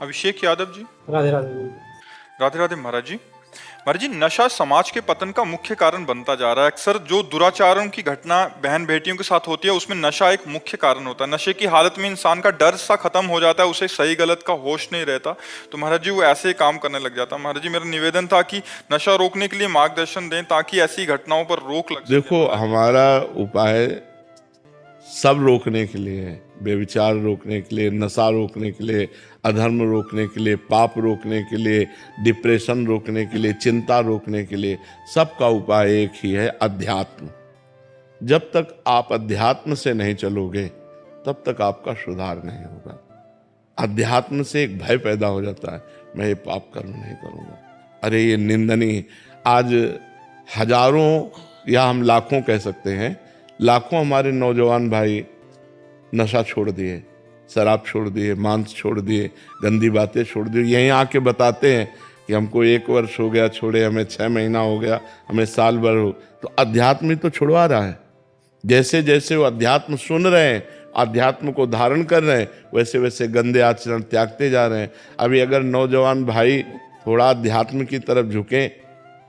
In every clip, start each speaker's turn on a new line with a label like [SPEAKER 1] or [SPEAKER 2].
[SPEAKER 1] अभिषेक यादव जी।
[SPEAKER 2] राधे राधे।
[SPEAKER 1] राधे राधे महाराज जी। महाराज जी, नशा समाज के पतन का मुख्य कारण बनता जा रहा है। अक्सर जो दुराचारों की घटना बहन बेटियों के साथ होती है उसमें नशा एक मुख्य कारण होता है। नशे की हालत में इंसान का डर सा खत्म हो जाता है, उसे सही गलत का होश नहीं रहता, तो महाराज जी वो ऐसे ही काम करने लग जाता है। महाराज जी, मेरा निवेदन था कि नशा रोकने के लिए मार्गदर्शन दें ताकि ऐसी घटनाओं पर रोक लग सके।
[SPEAKER 3] देखो, हमारा उपाय सब रोकने के लिए है। बेविचार रोकने के लिए, नशा रोकने के लिए, अधर्म रोकने के लिए, पाप रोकने के लिए, डिप्रेशन रोकने के लिए, चिंता रोकने के लिए, सबका उपाय एक ही है, अध्यात्म। जब तक आप अध्यात्म से नहीं चलोगे तब तक आपका सुधार नहीं होगा। अध्यात्म से एक भय पैदा हो जाता है, मैं ये पाप करूं नहीं करूंगा, अरे ये निंदनीय। आज हजारों या हम लाखों कह सकते हैं, लाखों हमारे नौजवान भाई नशा छोड़ दिए, शराब छोड़ दिए, मांस छोड़ दिए, गंदी बातें छोड़ दी। यहीं आके बताते हैं कि हमको 1 वर्ष हो गया छोड़े, हमें 6 महीना हो गया, हमें साल भर हो। तो अध्यात्म ही तो छुड़वा रहा है। जैसे जैसे वो अध्यात्म सुन रहे हैं, अध्यात्म को धारण कर रहे हैं, वैसे वैसे गंदे आचरण त्यागते जा रहे हैं। अभी अगर नौजवान भाई थोड़ा अध्यात्म की तरफ झुकें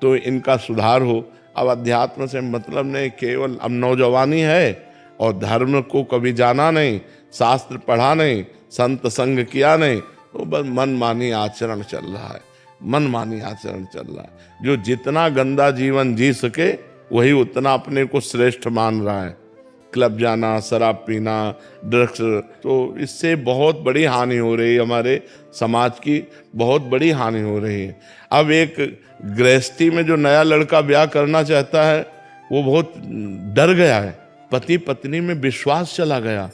[SPEAKER 3] तो इनका सुधार हो। अब अध्यात्म से मतलब नहीं, केवल अब नौजवानी है और धर्म को कभी जाना नहीं, शास्त्र पढ़ा नहीं, संत संग किया नहीं, तो बस मनमानी आचरण चल रहा है, मनमानी आचरण चल रहा है। जो जितना गंदा जीवन जी सके वही उतना अपने को श्रेष्ठ मान रहा है। क्लब जाना, शराब पीना, ड्रग्स, तो इससे बहुत बड़ी हानि हो रही है, हमारे समाज की बहुत बड़ी हानि हो रही है। अब एक गृहस्थी में जो नया लड़का ब्याह करना चाहता है वो बहुत डर गया है। पति पत्नी में विश्वास चला गया।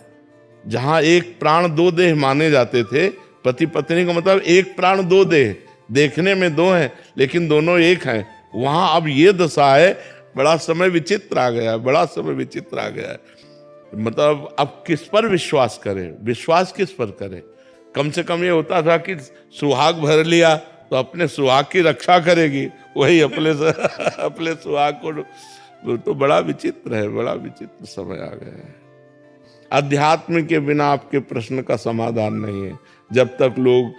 [SPEAKER 3] जहां एक प्राण दो देह माने जाते थे, पति पत्नी का मतलब एक प्राण दो देह, देखने में दो हैं लेकिन दोनों एक हैं, वहां अब ये दशा है। बड़ा समय विचित्र आ गया है, बड़ा समय विचित्र आ गया है। मतलब अब किस पर विश्वास करें, विश्वास किस पर करें? कम से कम ये होता था कि सुहाग भर लिया तो अपने सुहाग की रक्षा करेगी, वही अपने सुहाग को। तो बड़ा विचित्र है, बड़ा विचित्र समय आ गया है। अध्यात्म के बिना आपके प्रश्न का समाधान नहीं है। जब तक लोग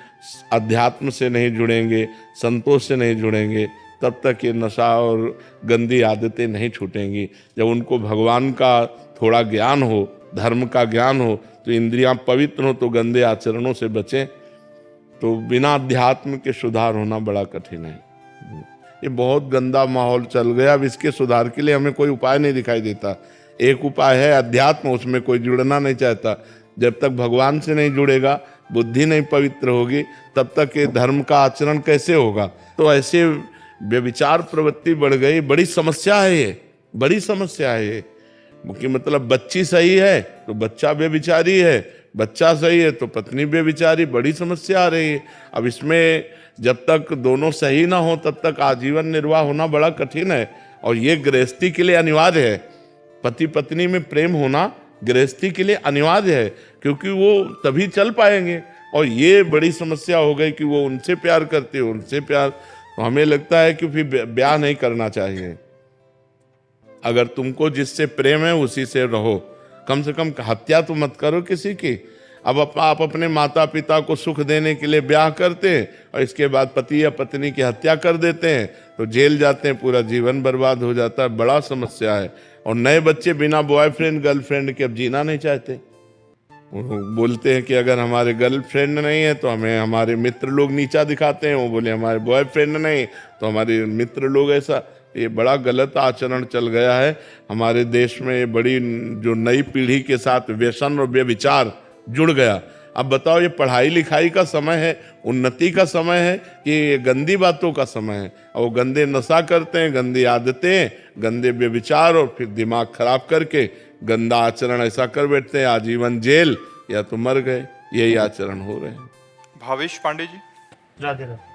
[SPEAKER 3] अध्यात्म से नहीं जुड़ेंगे, संतोष से नहीं जुड़ेंगे, तब तक ये नशा और गंदी आदतें नहीं छूटेंगी। जब उनको भगवान का थोड़ा ज्ञान हो, धर्म का ज्ञान हो, तो इंद्रियां पवित्र हो, तो गंदे आचरणों से बचें। तो बिना अध्यात्म के सुधार होना बड़ा कठिन है। ये बहुत गंदा माहौल चल गया। अब इसके सुधार के लिए हमें कोई उपाय नहीं दिखाई देता। एक उपाय है अध्यात्म, उसमें कोई जुड़ना नहीं चाहता। जब तक भगवान से नहीं जुड़ेगा, बुद्धि नहीं पवित्र होगी, तब तक ये धर्म का आचरण कैसे होगा? तो ऐसे व्यभिचार प्रवृत्ति बढ़ गई। बड़ी समस्या है ये, बड़ी समस्या है ये। कि मतलब बच्ची सही है तो बच्चा व्यभिचारी है, बच्चा सही है तो पत्नी व्यभिचारी। बड़ी समस्या आ रही है। अब इसमें जब तक दोनों सही ना हो तब तक आजीवन निर्वाह होना बड़ा कठिन है। और ये गृहस्थी के लिए अनिवार्य है। पति पत्नी में प्रेम होना गृहस्थी के लिए अनिवार्य है, क्योंकि वो तभी चल पाएंगे। और ये बड़ी समस्या हो गई कि वो उनसे प्यार करते हो, उनसे प्यार, तो हमें लगता है कि फिर ब्याह नहीं करना चाहिए। अगर तुमको जिससे प्रेम है उसी से रहो, कम से कम हत्या तो मत करो किसी की। अब आप अपने माता पिता को सुख देने के लिए ब्याह करते हैं और इसके बाद पति या पत्नी की हत्या कर देते हैं तो जेल जाते हैं, पूरा जीवन बर्बाद हो जाता है। बड़ा समस्या है। और नए बच्चे बिना बॉयफ्रेंड गर्लफ्रेंड के अब जीना नहीं चाहते। वो बोलते हैं कि अगर हमारे गर्लफ्रेंड नहीं है तो हमें हमारे मित्र लोग नीचा दिखाते हैं। वो बोले हमारे बॉयफ्रेंड नहीं तो हमारे मित्र लोग ऐसा। ये बड़ा गलत आचरण चल गया है हमारे देश में। ये बड़ी जो नई पीढ़ी के साथ व्यसन और व्यभिचार जुड़ गया। अब बताओ, ये पढ़ाई लिखाई का समय है, उन्नति का समय है कि ये गंदी बातों का समय है? और वो गंदे नशा करते हैं, गंदी आदतें, गंदे व्यभिचार, और फिर दिमाग खराब करके गंदा आचरण ऐसा कर बैठते हैं, आजीवन जेल या तो मर गए। यही आचरण हो रहे हैं।
[SPEAKER 1] भावेश पांडे जी।
[SPEAKER 2] राधे राधे।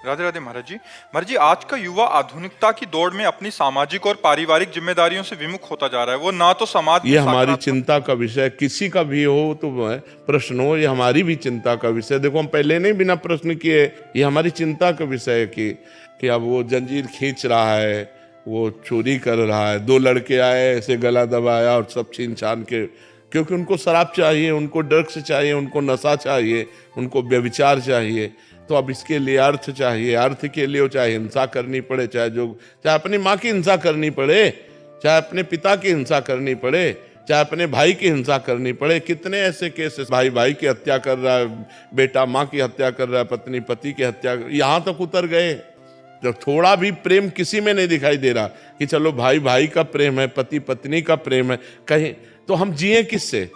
[SPEAKER 1] राधे राधे महाराज जी। महाराज जी, आज का युवा आधुनिकता की दौड़ में अपनी सामाजिक और पारिवारिक जिम्मेदारियों से विमुख होता जा रहा है। वो ना तो समाज,
[SPEAKER 3] ये हमारी चिंता का विषय, किसी का भी हो तो प्रश्न हो, ये हमारी भी चिंता का विषय। देखो, हम पहले नहीं बिना प्रश्न किए, ये हमारी चिंता का विषय है कि अब वो जंजीर खींच रहा है, वो चोरी कर रहा है। 2 लड़के आए, ऐसे गला दबाया और सब छीन छान के क्योंकि उनको शराब चाहिए, उनको ड्रग्स चाहिए, उनको नशा चाहिए, उनको व्यभिचार चाहिए। तो अब इसके लिए अर्थ चाहिए, अर्थ के लिए चाहे हिंसा करनी पड़े, चाहे अपनी माँ की हिंसा करनी पड़े, चाहे अपने पिता की हिंसा करनी पड़े, चाहे अपने भाई की हिंसा करनी पड़े। कितने ऐसे केसेस, भाई भाई की हत्या कर रहा है, बेटा माँ की हत्या कर रहा है, पत्नी पति की हत्या, यहाँ तक उतर गए। जब थोड़ा भी प्रेम किसी में नहीं दिखाई दे रहा कि चलो भाई भाई का प्रेम है, पति पत्नी का प्रेम है, कहीं तो हम जिए किससे?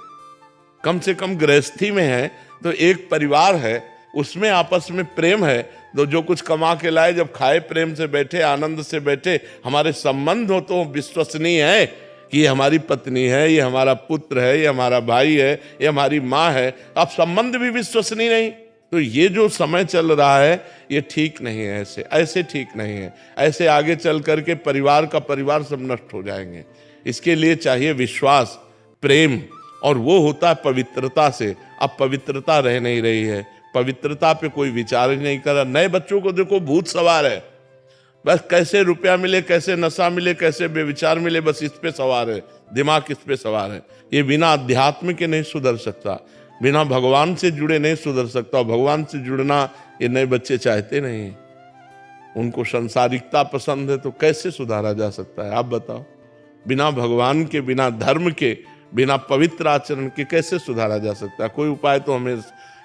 [SPEAKER 3] कम से कम गृहस्थी में है तो एक परिवार है, उसमें आपस में प्रेम है, तो जो कुछ कमा के लाए जब खाए, प्रेम से बैठे, आनंद से बैठे, हमारे संबंध हो तो विश्वसनीय है कि ये हमारी पत्नी है, ये हमारा पुत्र है, ये हमारा भाई है, ये हमारी माँ है। अब संबंध भी विश्वसनीय नहीं, तो ये जो समय चल रहा है ये ठीक नहीं है। ऐसे ठीक नहीं है। ऐसे आगे चल करके परिवार का परिवार सब नष्ट हो जाएंगे। इसके लिए चाहिए विश्वास, प्रेम, और वो होता है पवित्रता से। अब पवित्रता रह नहीं रही है, पवित्रता पे कोई विचार ही नहीं कर रहा। नए बच्चों को देखो भूत सवार है, बस कैसे रुपया मिले, कैसे नशा मिले, कैसे बेविचार मिले, बस इस पे सवार है, दिमाग इस पे सवार है। ये बिना अध्यात्म के नहीं सुधर सकता, बिना भगवान से जुड़े नहीं सुधर सकता। और भगवान से जुड़ना ये नए बच्चे चाहते नहीं, उनको संसारिकता पसंद है, तो कैसे सुधारा जा सकता है आप बताओ? बिना भगवान के, बिना धर्म के, बिना पवित्र आचरण के कैसे सुधारा जा सकता है? कोई उपाय तो हमें,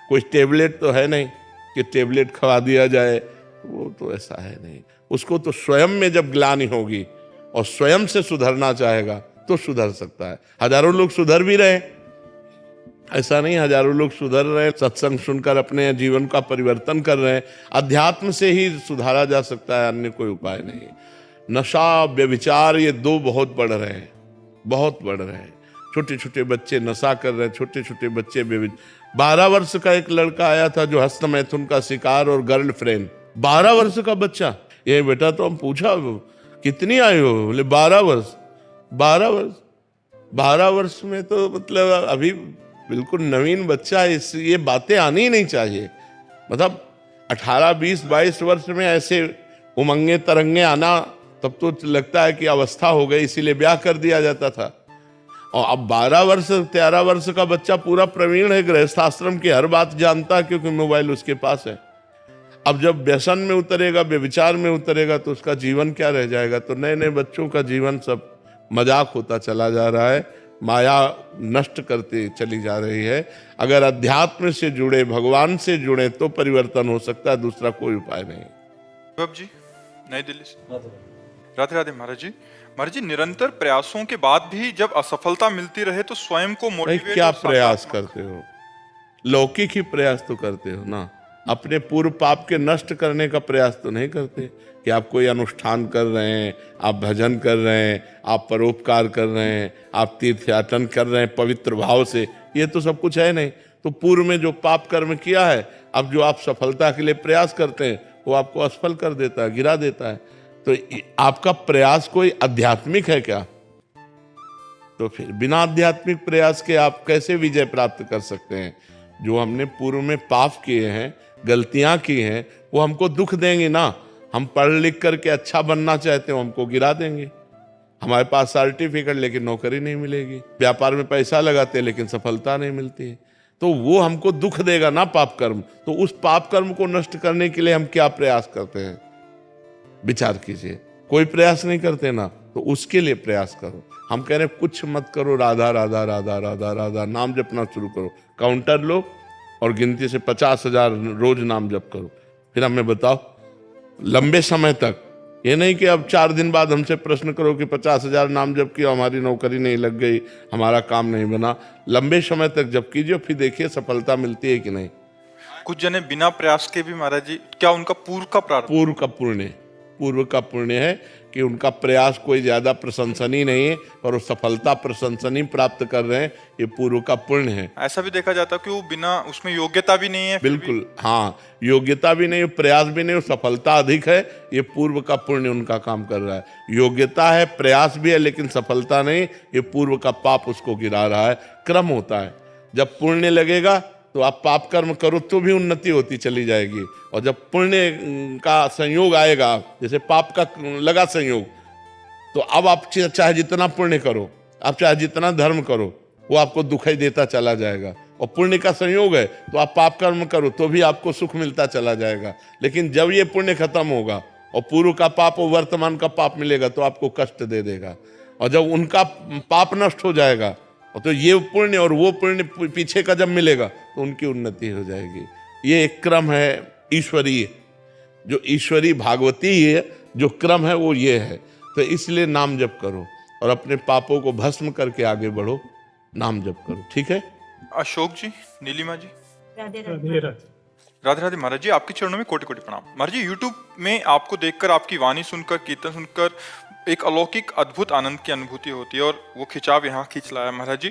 [SPEAKER 3] कोई टेबलेट तो है नहीं कि टेबलेट खवा दिया जाए, वो तो ऐसा है नहीं। उसको तो स्वयं में जब ग्लानि होगी और स्वयं से सुधरना चाहेगा तो सुधर सकता है। हजारों लोग सुधर भी रहे, ऐसा नहीं हजारों लोग सुधर रहे हैं, सत्संग सुनकर अपने जीवन का परिवर्तन कर रहे हैं। अध्यात्म से ही सुधारा जा सकता है, अन्य कोई उपाय नहीं। नशा, व्यभिचार, ये दो बहुत बढ़ रहे हैं, बहुत बढ़ रहे हैं। छोटे छोटे बच्चे नशा कर रहे हैं, छोटे छोटे बच्चे 12 वर्ष का एक लड़का आया था जो हस्त मैथुन का शिकार और गर्लफ्रेंड, 12 वर्ष का बच्चा। ये बेटा, तो हम पूछा कितनी आयु हो? बोले 12 वर्ष। 12 वर्ष, 12 वर्ष में तो मतलब अभी बिल्कुल नवीन बच्चा है। ये बातें आनी ही नहीं चाहिए। मतलब 18, 20, 22 वर्ष में ऐसे उमंगे तरंगे आना, तब तो लगता है कि अवस्था हो गई, इसीलिए ब्याह कर दिया जाता था। और अब 12 वर्ष, 13 वर्ष का बच्चा पूरा प्रवीण है, गृहस्थाश्रम की हर बात जानता है, क्योंकि मोबाइल उसके पास है। अब जब व्यसन में उतरेगा, व्यभिचार में उतरेगा, तो उसका जीवन क्या रह जाएगा? तो नए नए बच्चों का जीवन सब मजाक होता चला जा रहा है, माया नष्ट करती चली जा रही है। अगर अध्यात्म से जुड़े, भगवान से जुड़े, तो परिवर्तन हो सकता है, दूसरा कोई उपाय नहीं।
[SPEAKER 1] वैभव जी, नई दिल्ली से। राधे राधे महाराज जी। महाराज जी, निरंतर प्रयासों के बाद भी जब असफलता मिलती रहे तो स्वयं को मोटिवेट,
[SPEAKER 3] क्या प्रयास करते हो? लौकिक ही प्रयास तो करते हो ना, अपने पूर्व पाप के नष्ट करने का प्रयास तो नहीं करते कि आप कोई अनुष्ठान कर रहे हैं, आप भजन कर रहे हैं, आप परोपकार कर रहे हैं, आप तीर्थयाटन कर रहे हैं पवित्र भाव से। ये तो सब कुछ है नहीं। तो पूर्व में जो पाप कर्म किया है, अब जो आप सफलता के लिए प्रयास करते हैं, वो आपको असफल कर देता है, गिरा देता है। तो आपका प्रयास कोई आध्यात्मिक है क्या? तो फिर बिना आध्यात्मिक प्रयास के आप कैसे विजय प्राप्त कर सकते हैं? जो हमने पूर्व में पाप किए हैं, गलतियां की हैं, वो हमको दुख देंगे ना। हम पढ़ लिख करके अच्छा बनना चाहते हो, हमको गिरा देंगे। हमारे पास सर्टिफिकेट लेकिन नौकरी नहीं मिलेगी, व्यापार में पैसा लगाते हैं लेकिन सफलता नहीं मिलती है। तो वो हमको दुख देगा ना पाप कर्म। तो उस पाप कर्म को नष्ट करने के लिए हम क्या प्रयास करते हैं? विचार कीजिए। कोई प्रयास नहीं करते ना, तो उसके लिए प्रयास करो। हम कह रहे हैं कुछ मत करो, राधा राधा राधा राधा राधा नाम जपना शुरू करो। काउंटर लो और गिनती से 50,000 रोज नाम जप करो। फिर हमें बताओ लंबे समय तक। ये नहीं कि अब 4 दिन बाद हमसे प्रश्न करो कि 50,000 नाम जप किया, हमारी नौकरी नहीं लग गई, हमारा काम नहीं बना। लंबे समय तक जप कीजिए, फिर देखिए सफलता मिलती है कि नहीं।
[SPEAKER 1] कुछ जने बिना प्रयास के भी महाराज जी, क्या उनका पूर्व का प्रारब्ध?
[SPEAKER 3] पूर्व का पुण्य है कि उनका प्रयास कोई ज्यादा प्रशंसनीय नहीं है, पर वो सफलता प्रशंसनीय प्राप्त कर रहे हैं, ये पूर्व का पुण्य है।
[SPEAKER 1] ऐसा भी देखा जाता कि वो बिना, उसमें योग्यता भी नहीं है।
[SPEAKER 3] बिल्कुल, हाँ, योग्यता भी नहीं, प्रयास भी नहीं, सफलता अधिक है, ये पूर्व का पुण्य उनका काम कर रहा है। योग्यता है, प्रयास भी है, लेकिन सफलता नहीं, ये पूर्व का पाप उसको गिरा रहा है। क्रम होता है, जब पुण्य लगेगा तो आप पाप कर्म करो तो भी उन्नति होती चली जाएगी, और जब पुण्य का संयोग आएगा, जैसे पाप का लगा संयोग, तो अब आप चाहे जितना पुण्य करो, आप चाहे जितना धर्म करो, वो आपको दुखाई देता चला जाएगा। और पुण्य का संयोग है तो आप पाप कर्म करो तो भी आपको सुख मिलता चला जाएगा। लेकिन जब ये पुण्य खत्म होगा और पूर्व का पाप और वर्तमान का पाप मिलेगा तो आपको कष्ट दे देगा। और जब उनका पाप नष्ट हो जाएगा तो ये पुण्य और वो पुण्य पीछे का जब मिलेगा तो उनकी उन्नति हो जाएगी। ये एक क्रम है ईश्वरीय, जो ईश्वरी भागवती है जो क्रम है वो ये है। तो इसलिए नाम जप करो और अपने पापों को भस्म करके आगे बढ़ो, नाम जप करो। ठीक है।
[SPEAKER 1] अशोक जी, नीलिमा जी,
[SPEAKER 2] राधे
[SPEAKER 4] राधे राधे।
[SPEAKER 1] राधे राधे महाराज जी, आपके चरणों में कोटि कोटि प्रणाम। महाराज जी, यूट्यूब में आपको देखकर, आपकी वाणी सुनकर, कीर्तन सुनकर एक अलौकिक अद्भुत आनंद की अनुभूति होती है और वो खिंचाव यहाँ खींच लाया। महाराज जी,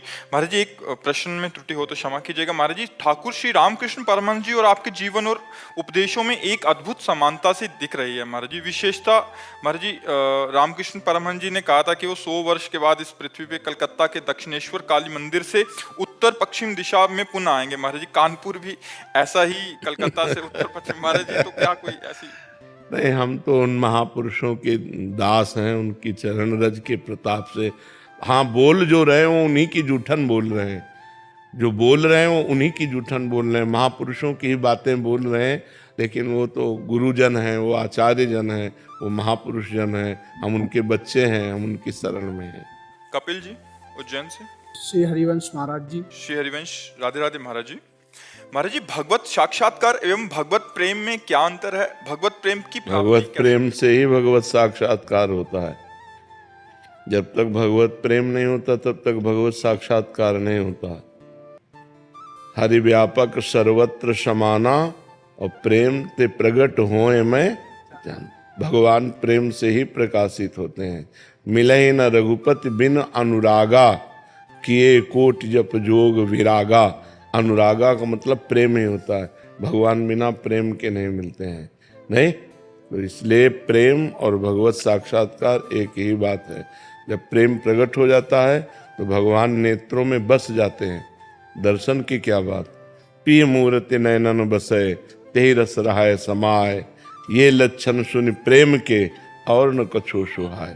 [SPEAKER 1] एक प्रश्न में त्रुटि हो तो क्षमा कीजिएगा। महाराज जी, ठाकुर श्री रामकृष्ण परमहंस जी और आपके जीवन और उपदेशों में एक अद्भुत समानता सी दिख रही है। महाराज जी, विशेषता महाराज जी, रामकृष्ण परमहंस जी ने कहा था कि वो 100 वर्ष के बाद इस पृथ्वी पे कलकत्ता के दक्षिणेश्वर काली मंदिर से उत्तर पश्चिम दिशा में पुनः आएंगे। महाराज जी, कानपुर भी ऐसा ही कलकत्ता से उत्तर पश्चिम। महाराज जी, तो क्या कोई ऐसी?
[SPEAKER 3] नहीं, हम तो उन महापुरुषों के दास हैं, उनकी चरण रज के प्रताप से। हाँ, बोल जो रहे हो उन्हीं की जूठन बोल रहे हैं, जो बोल रहे हैं वो उन्हीं की जूठन बोल रहे हैं, महापुरुषों की ही बातें बोल रहे हैं। लेकिन वो तो गुरुजन हैं, वो आचार्य जन हैं, वो महापुरुष जन हैं, हम उनके बच्चे हैं, हम उनकी शरण में हैं।
[SPEAKER 1] कपिल जी, उज्जैन से।
[SPEAKER 4] श्री हरिवंश महाराज जी।
[SPEAKER 1] श्री हरिवंश, राधे राधे महाराज जी। महाराज जी, भगवत साक्षात्कार एवं भगवत प्रेम में क्या अंतर है? भगवत प्रेम की प्राप्ति
[SPEAKER 3] भगवत
[SPEAKER 1] कैसे?
[SPEAKER 3] प्रेम से ही भगवत साक्षात्कार होता है। जब तक भगवत प्रेम नहीं होता तब तक भगवत साक्षात्कार नहीं होता। हरि व्यापक सर्वत्र समाना और प्रेम ते प्रगट होए में जान। भगवान प्रेम से ही प्रकाशित होते हैं। मिले न रघुपति बिन अनुरागा, किए कोट जप जोग विरागा। अनुरागा का मतलब प्रेम ही होता है, भगवान बिना प्रेम के नहीं मिलते हैं। नहीं, तो इसलिए प्रेम और भगवत साक्षात्कार एक ही बात है। जब प्रेम प्रकट हो जाता है तो भगवान नेत्रों में बस जाते हैं। दर्शन की क्या बात। पिय मूर्ति नयनन बसे, तेहि रस रहाय समाय। ये लक्षण सुन प्रेम के, और न कछो सुहाय।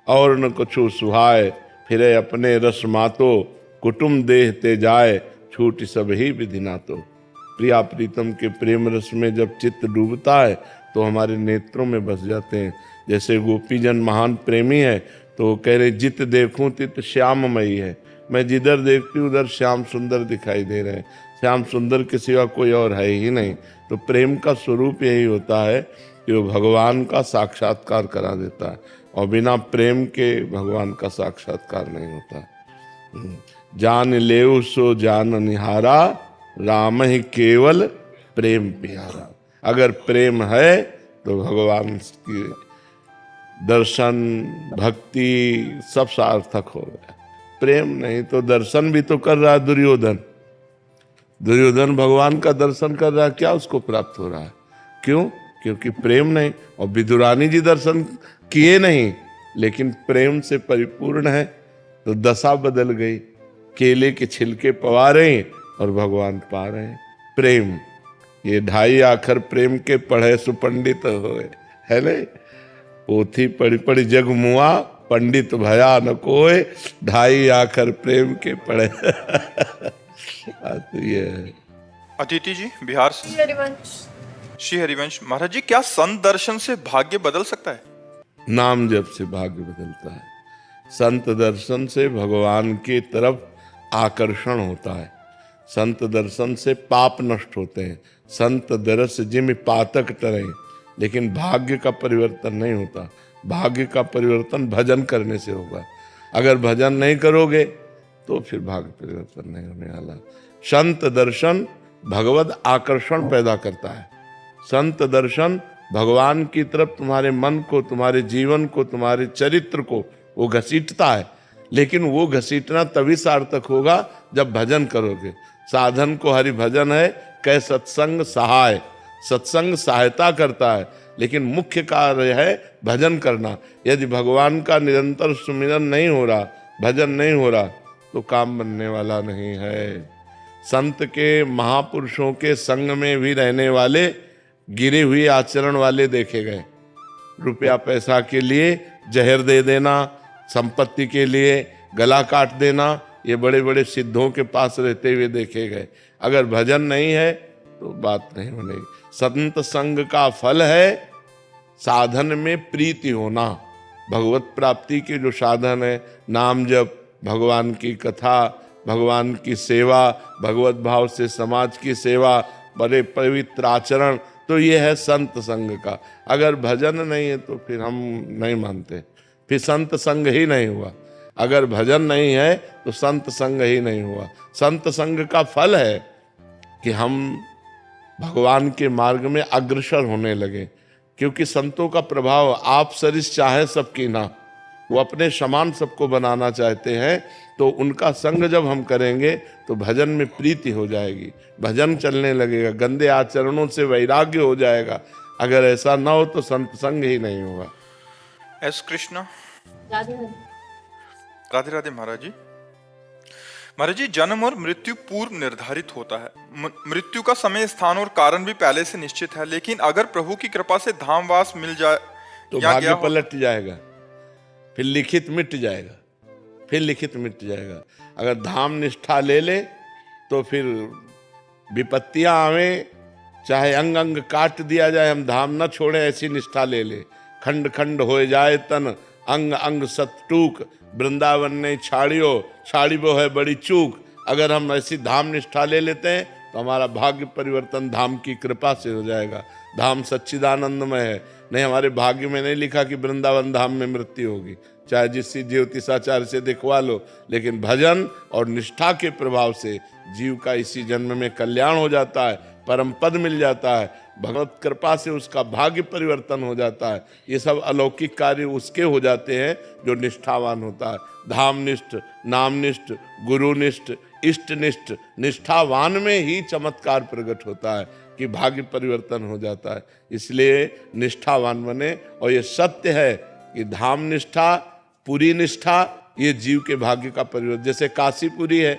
[SPEAKER 3] और न कछो सुहाय, फिरे अपने रस मातो। कुटुम देह ते जाए, छूट सब ही विधि नातो। प्रिया प्रीतम के प्रेम रस में जब चित्त डूबता है तो हमारे नेत्रों में बस जाते हैं। जैसे गोपीजन महान प्रेमी है तो वो कह रहे, जित देखूं तित श्याममयी है। मैं जिधर देखती हूँ उधर श्याम सुंदर दिखाई दे रहे हैं। श्याम सुंदर के सिवा कोई और है ही नहीं। तो प्रेम का स्वरूप यही होता है कि वो भगवान का साक्षात्कार करा देता है, और बिना प्रेम के भगवान का साक्षात्कार नहीं होता। जान लेउ सो जान निहारा, राम ही केवल प्रेम प्यारा। अगर प्रेम है तो भगवान की दर्शन भक्ति सब सार्थक हो गया। प्रेम नहीं तो दर्शन भी तो कर रहा है दुर्योधन। दुर्योधन भगवान का दर्शन कर रहा है, क्या उसको प्राप्त हो रहा है? क्यों? क्योंकि प्रेम नहीं। और विदुरानी जी दर्शन किए नहीं, लेकिन प्रेम से परिपूर्ण है तो दशा बदल गई। केले के छिलके पवा रहे हैं और भगवान पा रहे हैं। प्रेम, ये 2.5 आखर प्रेम के पढ़े सुपंडित होए, है नहीं? पोथी पढ़ी पढ़ी जग मुआ, पंडित भया न कोय। 2.5 आखर प्रेम के पढ़े। तो ये है।
[SPEAKER 1] अदिति जी, बिहार से।
[SPEAKER 2] श्री हरिवंश।
[SPEAKER 1] श्री हरिवंश, महाराज जी, क्या संत दर्शन से भाग्य बदल सकता है?
[SPEAKER 3] नाम जप से भाग्य बदलता है। संत दर्शन से भगवान की तरफ आकर्षण होता है। संत दर्शन से पाप नष्ट होते हैं। संत दरस जिम पातक टरे। लेकिन भाग्य का परिवर्तन नहीं होता। भाग्य का परिवर्तन भजन करने से होगा। अगर भजन नहीं करोगे तो फिर भाग्य परिवर्तन नहीं होने वाला। संत दर्शन भगवत आकर्षण पैदा करता है। संत दर्शन भगवान की तरफ तुम्हारे मन को, तुम्हारे जीवन को, तुम्हारे चरित्र को वो घसीटता है। लेकिन वो घसीटना तभी सार्थक होगा जब भजन करोगे। साधन को हरि भजन है, कै सत्संग सहाय। सत्संग सहायता करता है, लेकिन मुख्य कार्य है भजन करना। यदि भगवान का निरंतर सुमिरन नहीं हो रहा, भजन नहीं हो रहा, तो काम बनने वाला नहीं है। संत के, महापुरुषों के संग में भी रहने वाले गिरे हुए आचरण वाले देखे गए। रुपया पैसा के लिए जहर दे देना, संपत्ति के लिए गला काट देना, ये बड़े बड़े सिद्धों के पास रहते हुए देखे गए। अगर भजन नहीं है तो बात नहीं बनेगी। संत संग का फल है साधन में प्रीति होना। भगवत प्राप्ति के जो साधन है, नाम जप, भगवान की कथा, भगवान की सेवा, भगवत भाव से समाज की सेवा, बड़े पवित्र आचरण, तो ये है संत संग का। अगर भजन नहीं है तो फिर हम नहीं मानते, फिर संत संग ही नहीं हुआ। अगर भजन नहीं है तो संत संग ही नहीं हुआ। संत संग का फल है कि हम भगवान के मार्ग में अग्रसर होने लगे, क्योंकि संतों का प्रभाव आप सरिस चाहे सबकी ना, वो अपने समान सबको बनाना चाहते हैं। तो उनका संग जब हम करेंगे तो भजन में प्रीति हो जाएगी, भजन चलने लगेगा, गंदे आचरणों से वैराग्य हो जाएगा। अगर ऐसा ना हो तो संत संग ही नहीं होगा।
[SPEAKER 1] एस कृष्णा।
[SPEAKER 2] राधे
[SPEAKER 1] राधे राधे महाराज जी। महाराज जी, जन्म और मृत्यु पूर्व निर्धारित होता है। मृत्यु का समय, स्थान और कारण भी पहले से निश्चित है, लेकिन अगर प्रभु की कृपा से धामवास मिल जाए
[SPEAKER 3] तो
[SPEAKER 1] या
[SPEAKER 3] भाग्य
[SPEAKER 1] गया
[SPEAKER 3] पलट जाएगा, फिर लिखित मिट जाएगा, फिर लिखित मिट जाएगा। अगर धाम निष्ठा ले ले तो फिर विपत्तियां आवे, चाहे अंग अंग काट दिया जाए, हम धाम न छोड़े, ऐसी निष्ठा ले ले। खंड खंड हो जाए तन, अंग अंग सतटूक, वृंदावन ने छाड़ियो, छाड़ी वो है बड़ी चूक। अगर हम ऐसी धाम निष्ठा ले लेते हैं तो हमारा भाग्य परिवर्तन धाम की कृपा से हो जाएगा। धाम सच्चिदानंदमय है, नहीं हमारे भाग्य में नहीं लिखा कि वृंदावन धाम में मृत्यु होगी, चाहे जिस ज्योतिषाचार्य से दिखवा लो। लेकिन भजन और निष्ठा के प्रभाव से जीव का इसी जन्म में कल्याण हो जाता है, परम पद मिल जाता है, भगवत कृपा से उसका भाग्य परिवर्तन हो जाता है। ये सब अलौकिक कार्य उसके हो जाते हैं जो निष्ठावान होता है। धामनिष्ठ, नामनिष्ठ, गुरुनिष्ठ, इष्टनिष्ठ, निष्ठावान में ही चमत्कार प्रकट होता है कि भाग्य परिवर्तन हो जाता है। इसलिए निष्ठावान बने। और ये सत्य है कि धाम निष्ठा, पूरी निष्ठा, ये जीव के भाग्य का परिवर्तन। जैसे काशीपुरी है,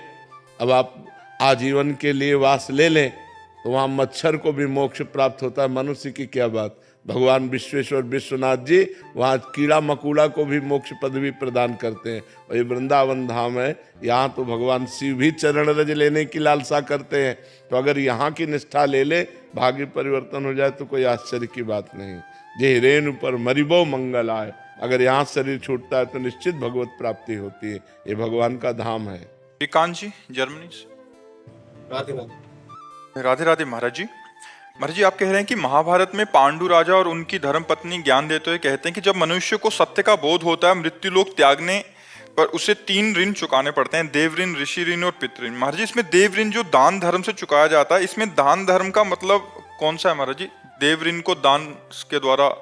[SPEAKER 3] अब आप आजीवन के लिए वास ले लें तो वहाँ मच्छर को भी मोक्ष प्राप्त होता है, मनुष्य की क्या बात। भगवान विश्वेश्वर विश्वनाथ जी वहाँ कीड़ा मकोड़ा को भी मोक्ष पदवी प्रदान करते हैं। और ये वृंदावन धाम है, यहाँ तो भगवान शिव भी चरण रज लेने की लालसा करते हैं। तो अगर यहाँ की निष्ठा ले ले, भाग्य परिवर्तन हो जाए तो कोई आश्चर्य की बात नहीं। जे रेणु पर मरिबो मंगल आए, अगर यहाँ शरीर छूटता है तो निश्चित भगवत प्राप्ति होती है। ये भगवान का धाम है।
[SPEAKER 1] श्रीकांत जी, जर्मनी से।
[SPEAKER 5] राधे राधे।
[SPEAKER 1] राधे राधे महाराज जी। महाराज जी, आप कह रहे हैं कि महाभारत में पांडु राजा और उनकी धर्मपत्नी ज्ञान देते हुए कहते हैं कि जब मनुष्य को सत्य का बोध होता है, मृत्यु लोक त्यागने पर उसे 3 ऋण चुकाने पड़ते हैं, देव ऋण, ऋषि ऋण और पितृ ऋण। महाराज जी, इसमें देव ऋण जो दान धर्म से चुकाया जाता है, इसमें दान धर्म का मतलब कौन सा है महाराज जी? देव ऋण को दान के द्वारा।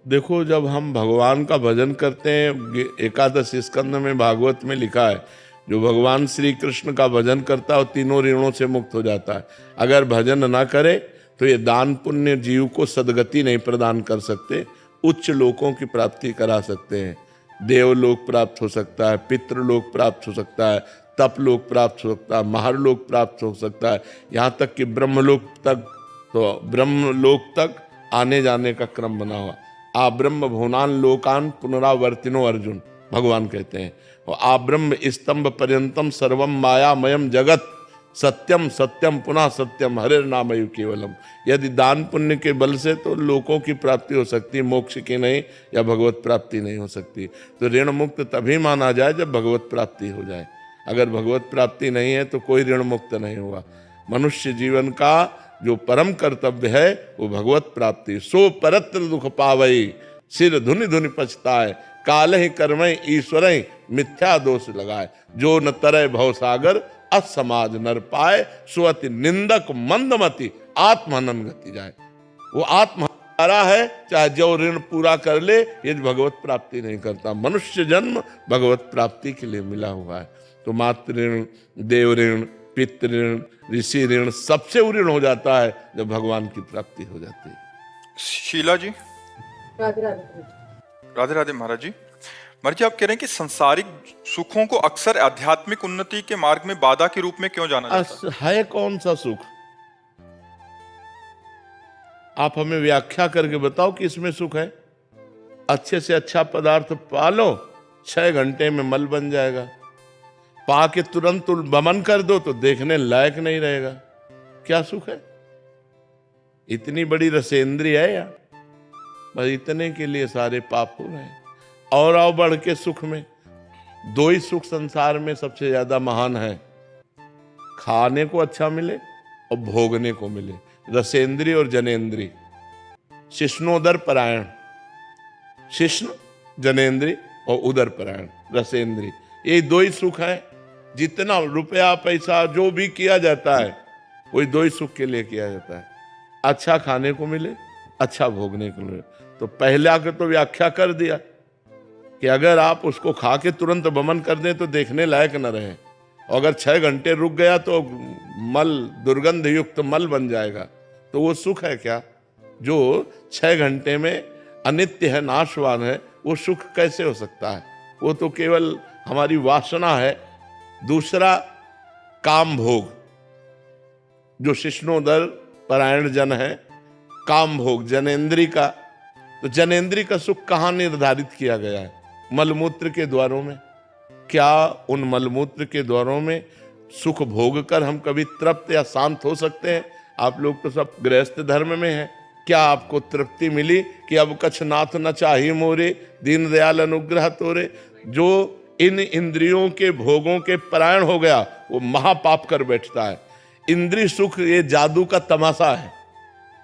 [SPEAKER 3] देखो, जब हम भगवान का भजन करते हैं, एकादश स्कंद में भागवत में लिखा है, जो भगवान श्री कृष्ण का भजन करता है वो तीनों ऋणों से मुक्त हो जाता है। अगर भजन ना करे तो ये दान पुण्य जीव को सदगति नहीं प्रदान कर सकते, उच्च लोकों की प्राप्ति करा सकते हैं। देवलोक प्राप्त हो सकता है, पितृलोक प्राप्त हो सकता है, तपलोक प्राप्त हो सकता है, महारलोक प्राप्त हो सकता है, यहाँ तक कि ब्रह्मलोक तक। तो ब्रह्मलोक तक आने जाने का क्रम बना हुआ। आ ब्रह्म भुवनान लोकान पुनरावर्तिनो अर्जुन, भगवान कहते हैं। और आ ब्रह्म स्तंभ पर्यंतम सर्वम मायामयम जगत, सत्यम सत्यम पुनः सत्यम हरे नामयु केवलम। यदि दान पुण्य के बल से तो लोकों की प्राप्ति हो सकती है, मोक्ष की नहीं, या भगवत प्राप्ति नहीं हो सकती। तो ऋण मुक्त तभी माना जाए जब भगवत प्राप्ति हो जाए। अगर भगवत प्राप्ति नहीं है तो कोई ऋण मुक्त नहीं हुआ। मनुष्य जीवन का जो परम कर्तव्य है वो भगवत प्राप्ति। सो परत्र दुख पावई, सिर धुनि धुनि पछताए, काल ही कर्मय ईश्वर मिथ्या दोष लगाए। जो न तरय भव सागर, असमाज नर पाए, सुअति निंदक मंदमति, आत्महनन गति जाए। वो आत्महत्या है, चाहे जो ऋण पूरा कर ले, यदि भगवत प्राप्ति नहीं करता। मनुष्य जन्म भगवत प्राप्ति के लिए मिला हुआ है। तो मातृ ऋण, देव ऋण, पितृ ऋण, ऋषि ऋण, सबसे ऋण हो जाता है जब भगवान की प्राप्ति हो जाती है।
[SPEAKER 1] शीला जी।
[SPEAKER 2] राधे राधे।
[SPEAKER 1] राधे राधे महाराज जी। महाराज जी, आप कह रहे हैं कि सांसारिक सुखों को अक्सर आध्यात्मिक उन्नति के मार्ग में बाधा के रूप में क्यों जाना जाता है?
[SPEAKER 3] है कौन सा सुख? आप हमें व्याख्या करके बताओ कि इसमें सुख है। अच्छे से अच्छा पदार्थ पालो, 6 घंटे में मल बन जाएगा। पा के तुरंत वमन कर दो तो देखने लायक नहीं रहेगा। क्या सुख है? इतनी बड़ी रसेंद्री है यार, बस इतने के लिए सारे पाप हो रहे हैं। और आओ बढ़ के सुख में, दो ही सुख संसार में सबसे ज्यादा महान है, खाने को अच्छा मिले और भोगने को मिले, रसेंद्री और जनेन्द्री। शिष्णोदर परायण, शिष्ण जनेन्द्री और उदर परायण रसेंद्री, ये दो ही सुख है। जितना रुपया पैसा जो भी किया जाता है वही दो ही सुख के लिए किया जाता है, अच्छा खाने को मिले, अच्छा भोगने को मिले। तो पहले आकर तो व्याख्या कर दिया कि अगर आप उसको खा के तुरंत वमन कर दें तो देखने लायक न रहे, और अगर 6 घंटे रुक गया तो मल, दुर्गंध युक्त मल बन जाएगा। तो वो सुख है क्या? जो 6 घंटे में अनित्य है, नाशवान है, वो सुख कैसे हो सकता है? वो तो केवल हमारी वासना है। दूसरा काम भोग, जो शिष्णोदर परायण जन है, काम भोग जनेन्द्री का। तो जनेन्द्री का सुख कहाँ निर्धारित किया गया है? मलमूत्र के द्वारों में। क्या उन मलमूत्र के द्वारों में सुख भोग कर हम कभी तृप्त या शांत हो सकते हैं? आप लोग तो सब गृहस्थ धर्म में हैं। क्या आपको तृप्ति मिली कि अब कछ नाथ न चाही मोरे, दीन दयाल अनुग्रह तोरे? जो इन इंद्रियों के भोगों के परायण हो गया वो महापाप कर बैठता है। इंद्रिय सुख ये जादू का तमाशा है।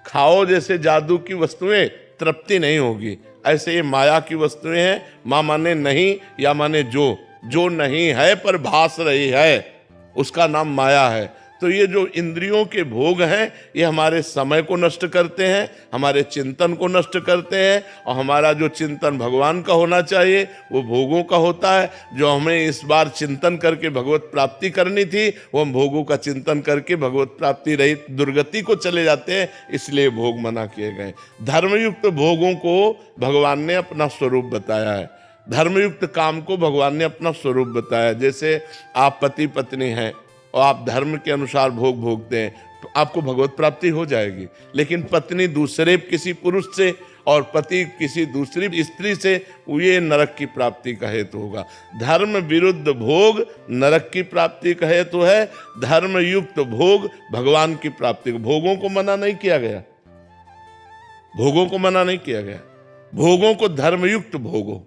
[SPEAKER 3] खाओ जैसे जादू की वस्तुएं, तृप्ति नहीं होगी। ऐसे ये माया की वस्तुएं हैं। मां माने नहीं या माने जो नहीं है पर भास रही है, उसका नाम माया है। तो ये जो इंद्रियों के भोग हैं ये हमारे समय को नष्ट करते हैं, हमारे चिंतन को नष्ट करते हैं, और हमारा जो चिंतन भगवान का होना चाहिए वो भोगों का होता है। जो हमें इस बार चिंतन करके भगवत प्राप्ति करनी थी वो हम भोगों का चिंतन करके भगवत प्राप्ति रहित दुर्गति को चले जाते हैं, इसलिए भोग मना किए गए। धर्मयुक्त भोगों को भगवान ने अपना स्वरूप बताया है, धर्मयुक्त काम को भगवान ने अपना स्वरूप बताया। जैसे आप पति पत्नी हैं और आप धर्म के अनुसार भोग भोगते हैं तो आपको भगवत प्राप्ति हो जाएगी। लेकिन पत्नी दूसरे किसी पुरुष से और पति किसी दूसरी स्त्री से, ये नरक की प्राप्ति का हेतु होगा। धर्म विरुद्ध भोग नरक की प्राप्ति का हेतु है, धर्म युक्त भोग भगवान की प्राप्ति। भोगों को मना नहीं किया गया, भोगों को मना नहीं किया गया। भोगों को धर्मयुक्त भोगो,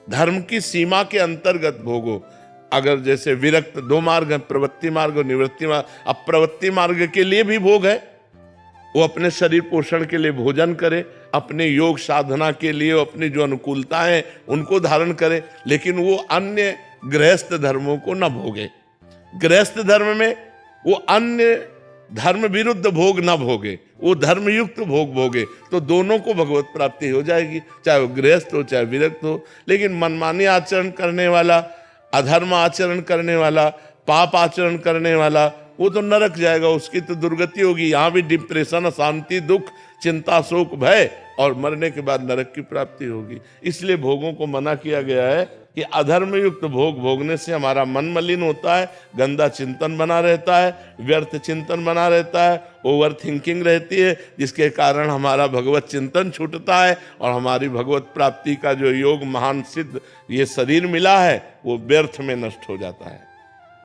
[SPEAKER 3] धर्म की सीमा के अंतर्गत भोगो। अगर जैसे विरक्त 2 मार्ग है, प्रवृत्ति मार्ग और निवृत्ति मार्ग। अब प्रवृत्ति मार्ग के लिए भी भोग है, वो अपने शरीर पोषण के लिए भोजन करे, अपने योग साधना के लिए अपनी जो अनुकूलता है उनको धारण करे, लेकिन वो अन्य गृहस्थ धर्मों को न भोगे। गृहस्थ धर्म में वो अन्य धर्म विरुद्ध भोग न भोगे, वो धर्मयुक्त भोग भोगे, तो दोनों को भगवत प्राप्ति हो जाएगी, चाहे वो गृहस्थ हो चाहे विरक्त हो। लेकिन मनमानी आचरण करने वाला, अधर्म आचरण करने वाला, पाप आचरण करने वाला, वो तो नरक जाएगा, उसकी तो दुर्गति होगी। यहाँ भी डिप्रेशन, अशांति, दुख, चिंता, शोक, भय, और मरने के बाद नरक की प्राप्ति होगी। इसलिए भोगों को मना किया गया है कि अधर्म युक्त भोग भोगने से हमारा मन मलिन होता है, गंदा चिंतन बना रहता है, व्यर्थ चिंतन बना रहता है, ओवर थिंकिंग रहती है, जिसके कारण हमारा भगवत चिंतन छूटता है और हमारी भगवत प्राप्ति का जो योग महान सिद्ध ये शरीर मिला है वो व्यर्थ में नष्ट हो जाता है।